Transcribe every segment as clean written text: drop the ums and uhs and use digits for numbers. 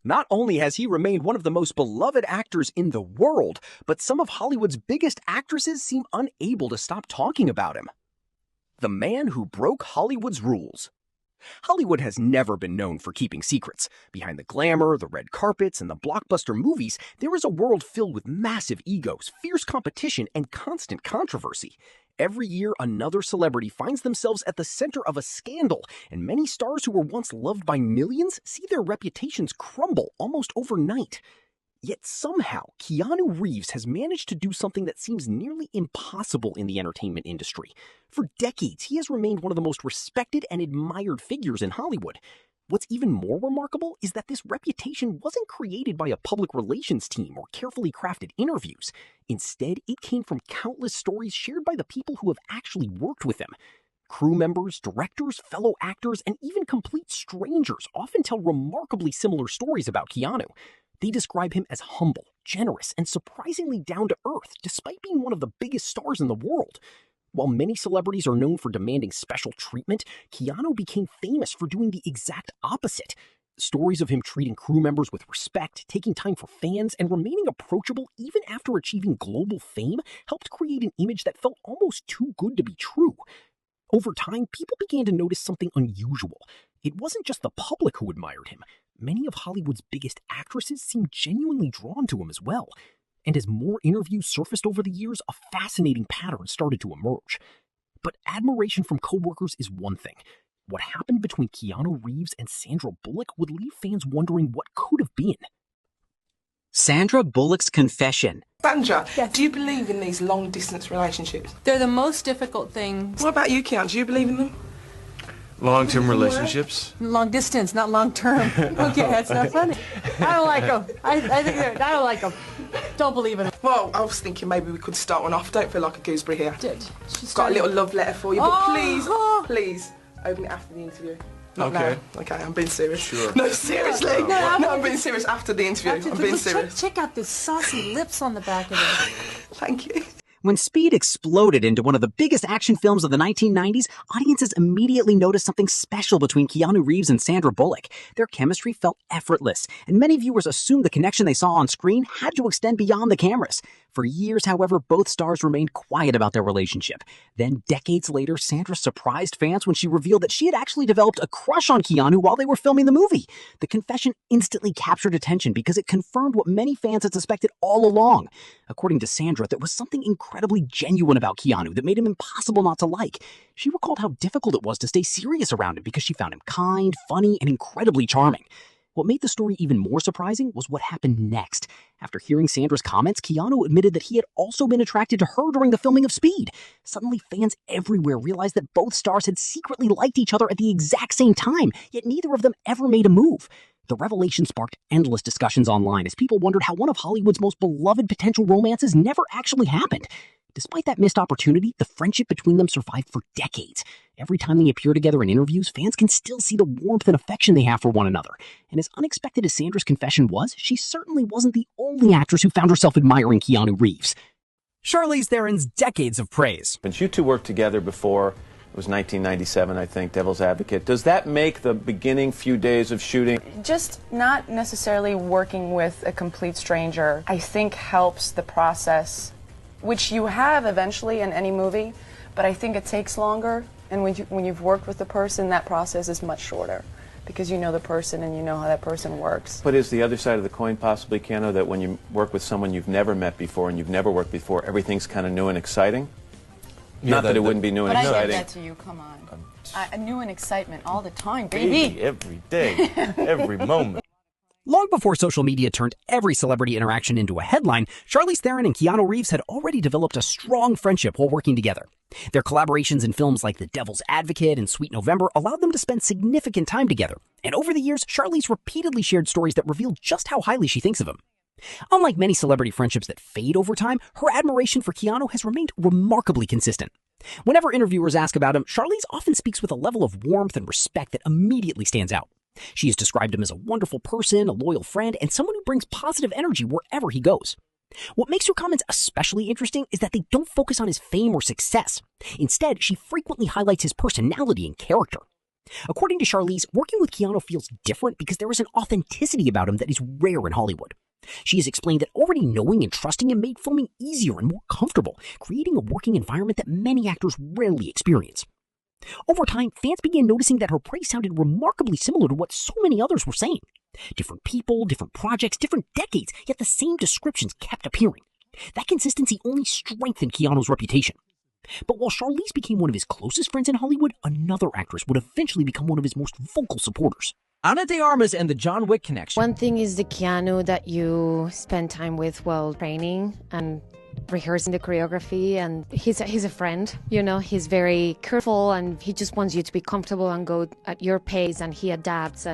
Not only has he remained one of the most beloved actors in the world, but some of Hollywood's biggest actresses seem unable to stop talking about him. The man who broke Hollywood's rules. Hollywood has never been known for keeping secrets. Behind the glamour, the red carpets, and the blockbuster movies, there is a world filled with massive egos, fierce competition, and constant controversy. Every year, another celebrity finds themselves at the center of a scandal, and many stars who were once loved by millions see their reputations crumble almost overnight. Yet somehow, Keanu Reeves has managed to do something that seems nearly impossible in the entertainment industry. For decades, he has remained one of the most respected and admired figures in Hollywood. What's even more remarkable is that this reputation wasn't created by a public relations team or carefully crafted interviews. Instead, it came from countless stories shared by the people who have actually worked with him. Crew members, directors, fellow actors, and even complete strangers often tell remarkably similar stories about Keanu. They describe him as humble, generous, and surprisingly down-to-earth, despite being one of the biggest stars in the world. While many celebrities are known for demanding special treatment, Keanu became famous for doing the exact opposite. Stories of him treating crew members with respect, taking time for fans, and remaining approachable even after achieving global fame helped create an image that felt almost too good to be true. Over time, people began to notice something unusual. It wasn't just the public who admired him. Many of Hollywood's biggest actresses seemed genuinely drawn to him as well. And as more interviews surfaced over the years, a fascinating pattern started to emerge. But admiration from coworkers is one thing. What happened between Keanu Reeves and Sandra Bullock would leave fans wondering what could have been. Sandra Bullock's confession. Sandra, Yes. do you believe in these long-distance relationships? They're the most difficult thing. What about you, Keanu? Do you believe in them? Long-term relationships? Long distance, not long term. Okay, that's not funny. I don't like them. I don't like them. Don't believe in them. Well, I was thinking maybe we could start one off. Don't feel like a gooseberry here. She's Got a little love letter for you, but Oh. please, open it after the interview. Not Okay. now. Okay, I'm being serious. Sure. No, seriously. No, I'm being serious after the interview. I'm being serious. Check out the saucy lips on the back of it. Thank you. When Speed exploded into one of the biggest action films of the 1990s, audiences immediately noticed something special between Keanu Reeves and Sandra Bullock. Their chemistry felt effortless, and many viewers assumed the connection they saw on screen had to extend beyond the cameras. For years, however, both stars remained quiet about their relationship. Then, decades later, Sandra surprised fans when she revealed that she had actually developed a crush on Keanu while they were filming the movie. The confession instantly captured attention because it confirmed what many fans had suspected all along. According to Sandra, there was something incredibly genuine about Keanu that made him impossible not to like. She recalled how difficult it was to stay serious around him because she found him kind, funny, and incredibly charming. What made the story even more surprising was what happened next. After hearing Sandra's comments, Keanu admitted that he had also been attracted to her during the filming of Speed. Suddenly, fans everywhere realized that both stars had secretly liked each other at the exact same time, yet neither of them ever made a move. The revelation sparked endless discussions online as people wondered how one of Hollywood's most beloved potential romances never actually happened. Despite that missed opportunity, the friendship between them survived for decades. Every time they appear together in interviews, fans can still see the warmth and affection they have for one another. And as unexpected as Sandra's confession was, she certainly wasn't the only actress who found herself admiring Keanu Reeves. Charlize Theron's decades of praise. But you two worked together before. It was 1997, I think, Devil's Advocate. Does that make the beginning few days of shooting? Just not necessarily working with a complete stranger, I think helps the process, which you have eventually in any movie, but I think it takes longer. And when you've worked with the person, that process is much shorter because you know the person and you know how that person works. But is the other side of the coin possibly, Keanu, that when you work with someone you've never met before and you've never worked before, everything's kind of new and exciting? Yeah, Not that it wouldn't be new and But I exciting. give that to you, come on. I knew an excitement all the time, baby. Every day, every moment. Long before social media turned every celebrity interaction into a headline, Charlize Theron and Keanu Reeves had already developed a strong friendship while working together. Their collaborations in films like The Devil's Advocate and Sweet November allowed them to spend significant time together. And over the years, Charlize repeatedly shared stories that revealed just how highly she thinks of him. Unlike many celebrity friendships that fade over time, her admiration for Keanu has remained remarkably consistent. Whenever interviewers ask about him, Charlize often speaks with a level of warmth and respect that immediately stands out. She has described him as a wonderful person, a loyal friend, and someone who brings positive energy wherever he goes. What makes her comments especially interesting is that they don't focus on his fame or success. Instead, she frequently highlights his personality and character. According to Charlize, working with Keanu feels different because there is an authenticity about him that is rare in Hollywood. She has explained that already knowing and trusting him made filming easier and more comfortable, creating a working environment that many actors rarely experience. Over time, fans began noticing that her praise sounded remarkably similar to what so many others were saying. Different people, different projects, different decades, yet the same descriptions kept appearing. That consistency only strengthened Keanu's reputation. But while Charlize became one of his closest friends in Hollywood, another actress would eventually become one of his most vocal supporters. Ana de Armas and the John Wick connection. One thing is the Keanu that you spend time with while training and rehearsing the choreography, and he's a friend, you know, he's very careful and he just wants you to be comfortable and go at your pace, and he adapts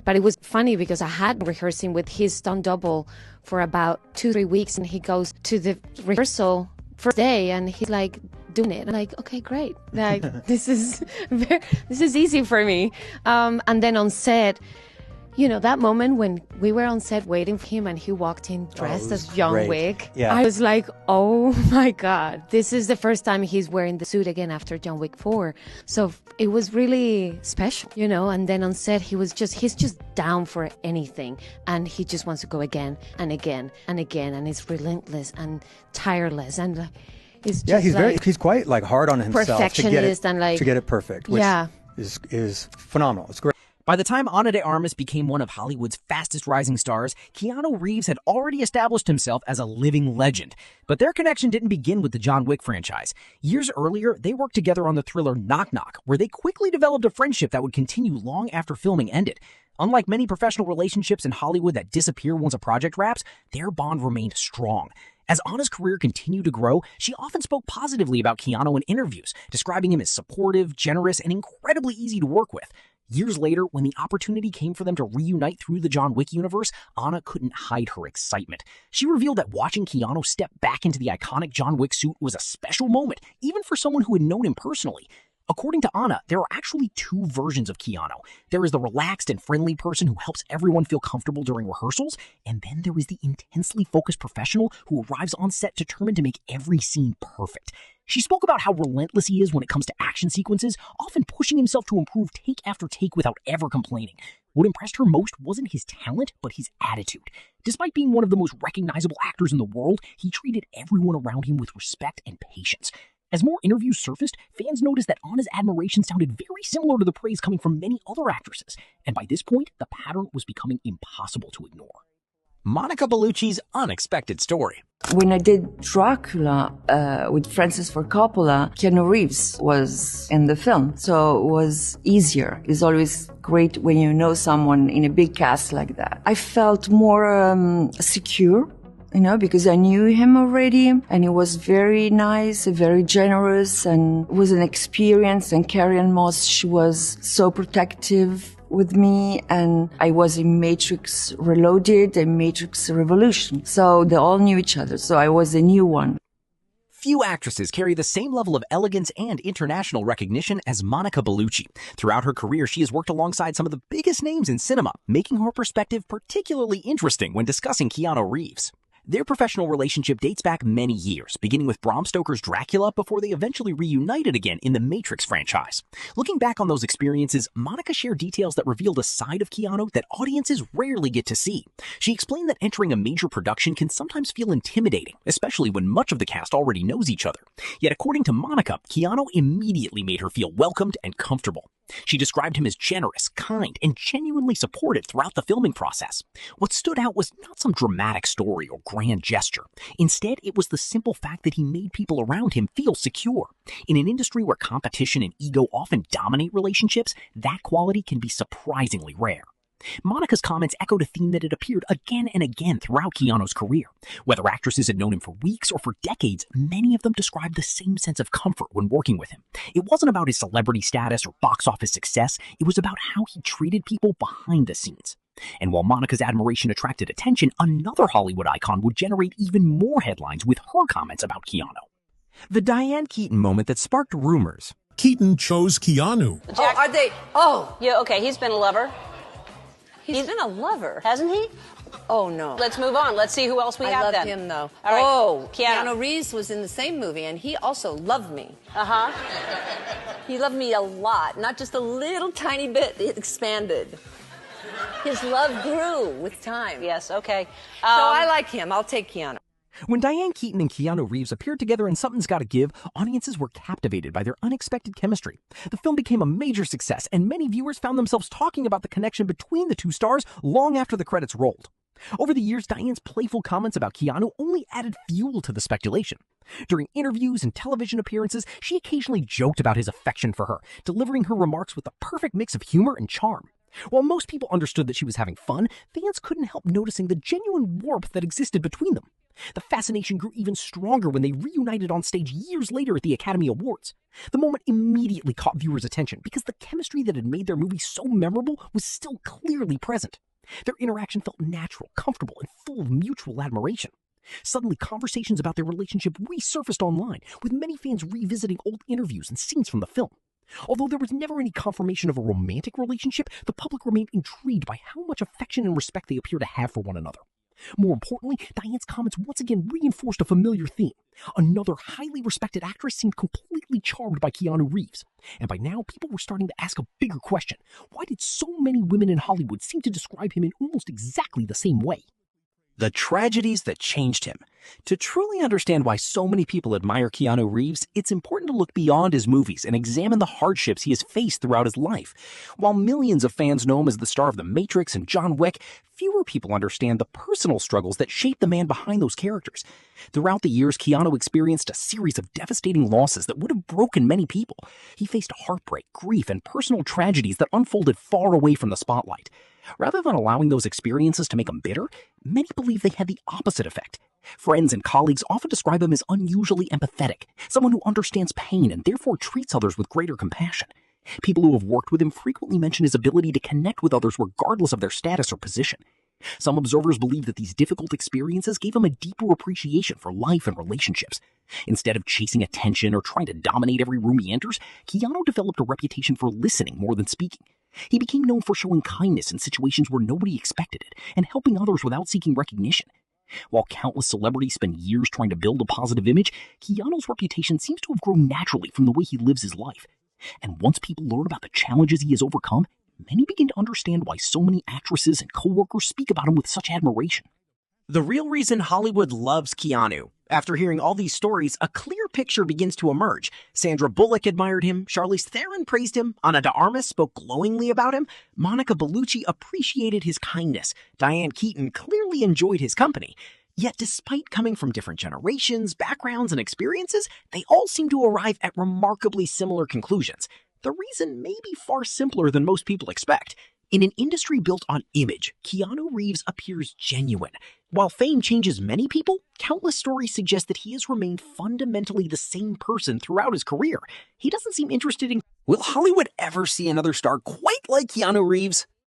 but it was funny because I had rehearsing with his stunt double for about 2-3 weeks, and he goes to the rehearsal first day and he's like doing it. I'm like, okay, great. Like this is easy for me. And then on set, you know, that moment when we were on set waiting for him and he walked in dressed as John Wick, yeah. I was like, oh my God, this is the first time he's wearing the suit again after John Wick 4. So it was really special, you know, and then on set he's just down for anything, and he just wants to go again and again and again, and he's relentless and tireless, and it's just he's quite like hard on himself perfectionist to get it perfect, which is phenomenal. It's great. By the time Ana de Armas became one of Hollywood's fastest rising stars, Keanu Reeves had already established himself as a living legend. But their connection didn't begin with the John Wick franchise. Years earlier, they worked together on the thriller Knock Knock, where they quickly developed a friendship that would continue long after filming ended. Unlike many professional relationships in Hollywood that disappear once a project wraps, their bond remained strong. As Ana's career continued to grow, she often spoke positively about Keanu in interviews, describing him as supportive, generous, and incredibly easy to work with. Years later, when the opportunity came for them to reunite through the John Wick universe, Ana couldn't hide her excitement. She revealed that watching Keanu step back into the iconic John Wick suit was a special moment, even for someone who had known him personally. According to Ana, there are actually two versions of Keanu. There is the relaxed and friendly person who helps everyone feel comfortable during rehearsals, and then there is the intensely focused professional who arrives on set determined to make every scene perfect. She spoke about how relentless he is when it comes to action sequences, often pushing himself to improve take after take without ever complaining. What impressed her most wasn't his talent, but his attitude. Despite being one of the most recognizable actors in the world, he treated everyone around him with respect and patience. As more interviews surfaced, fans noticed that Ana's admiration sounded very similar to the praise coming from many other actresses, and by this point, the pattern was becoming impossible to ignore. Monica Bellucci's unexpected story. When I did Dracula with Francis Ford Coppola, Keanu Reeves was in the film, so it was easier. It's always great when you know someone in a big cast like that. I felt more secure, you know, because I knew him already, and he was very nice, very generous, and it was an experience. And Carrie-Anne Moss, she was so protective with me, and I was in Matrix Reloaded and Matrix Revolution. So they all knew each other, so I was a new one. Few actresses carry the same level of elegance and international recognition as Monica Bellucci. Throughout her career, she has worked alongside some of the biggest names in cinema, making her perspective particularly interesting when discussing Keanu Reeves. Their professional relationship dates back many years, beginning with Bram Stoker's Dracula before they eventually reunited again in the Matrix franchise. Looking back on those experiences, Monica shared details that revealed a side of Keanu that audiences rarely get to see. She explained that entering a major production can sometimes feel intimidating, especially when much of the cast already knows each other. Yet according to Monica, Keanu immediately made her feel welcomed and comfortable. She described him as generous, kind, and genuinely supportive throughout the filming process. What stood out was not some dramatic story or grand gesture. Instead, it was the simple fact that he made people around him feel secure. In an industry where competition and ego often dominate relationships, that quality can be surprisingly rare. Monica's comments echoed a theme that had appeared again and again throughout Keanu's career. Whether actresses had known him for weeks or for decades, many of them described the same sense of comfort when working with him. It wasn't about his celebrity status or box office success, it was about how he treated people behind the scenes. And while Monica's admiration attracted attention, another Hollywood icon would generate even more headlines with her comments about Keanu. The Diane Keaton moment that sparked rumors. Keaton chose Keanu. Oh, are they? Oh, yeah, okay, he's been a lover. He's been a lover. Hasn't he? Oh, no. Let's move on. Let's see who else we I have loved then. him, though. All right. Oh, Yeah. Keanu Reeves was in the same movie, and he also loved me. Uh-huh. He loved me a lot, not just a little tiny bit. It expanded. His love grew with time. Yes, okay. So I like him. I'll take Keanu. When Diane Keaton and Keanu Reeves appeared together in Something's Gotta Give, audiences were captivated by their unexpected chemistry. The film became a major success, and many viewers found themselves talking about the connection between the two stars long after the credits rolled. Over the years, Diane's playful comments about Keanu only added fuel to the speculation. During interviews and television appearances, she occasionally joked about his affection for her, delivering her remarks with the perfect mix of humor and charm. While most people understood that she was having fun, fans couldn't help noticing the genuine warmth that existed between them. The fascination grew even stronger when they reunited on stage years later at the Academy Awards. The moment immediately caught viewers' attention because the chemistry that had made their movie so memorable was still clearly present. Their interaction felt natural, comfortable, and full of mutual admiration. Suddenly, conversations about their relationship resurfaced online, with many fans revisiting old interviews and scenes from the film. Although there was never any confirmation of a romantic relationship, the public remained intrigued by how much affection and respect they appear to have for one another. More importantly, Diane's comments once again reinforced a familiar theme. Another highly respected actress seemed completely charmed by Keanu Reeves. And by now, people were starting to ask a bigger question. Why did so many women in Hollywood seem to describe him in almost exactly the same way? The tragedies that changed him. To truly understand why so many people admire Keanu Reeves, it's important to look beyond his movies and examine the hardships he has faced throughout his life. While millions of fans know him as the star of The Matrix and John Wick, fewer people understand the personal struggles that shaped the man behind those characters. Throughout the years, Keanu experienced a series of devastating losses that would have broken many people. He faced heartbreak, grief, and personal tragedies that unfolded far away from the spotlight. Rather than allowing those experiences to make him bitter, many believe they had the opposite effect. Friends and colleagues often describe him as unusually empathetic, someone who understands pain and therefore treats others with greater compassion. People who have worked with him frequently mention his ability to connect with others regardless of their status or position. Some observers believe that these difficult experiences gave him a deeper appreciation for life and relationships. Instead of chasing attention or trying to dominate every room he enters, Keanu developed a reputation for listening more than speaking. He became known for showing kindness in situations where nobody expected it and helping others without seeking recognition. While countless celebrities spend years trying to build a positive image, Keanu's reputation seems to have grown naturally from the way he lives his life. And once people learn about the challenges he has overcome, many begin to understand why so many actresses and coworkers speak about him with such admiration. The real reason Hollywood loves Keanu. After hearing all these stories, a clear picture begins to emerge. Sandra Bullock admired him, Charlize Theron praised him, Ana de Armas spoke glowingly about him, Monica Bellucci appreciated his kindness, Diane Keaton clearly enjoyed his company. Yet despite coming from different generations, backgrounds, and experiences, they all seem to arrive at remarkably similar conclusions. The reason may be far simpler than most people expect. In an industry built on image, Keanu Reeves appears genuine. While fame changes many people, countless stories suggest that he has remained fundamentally the same person throughout his career. He doesn't seem interested in... Will Hollywood ever see another star quite like Keanu Reeves?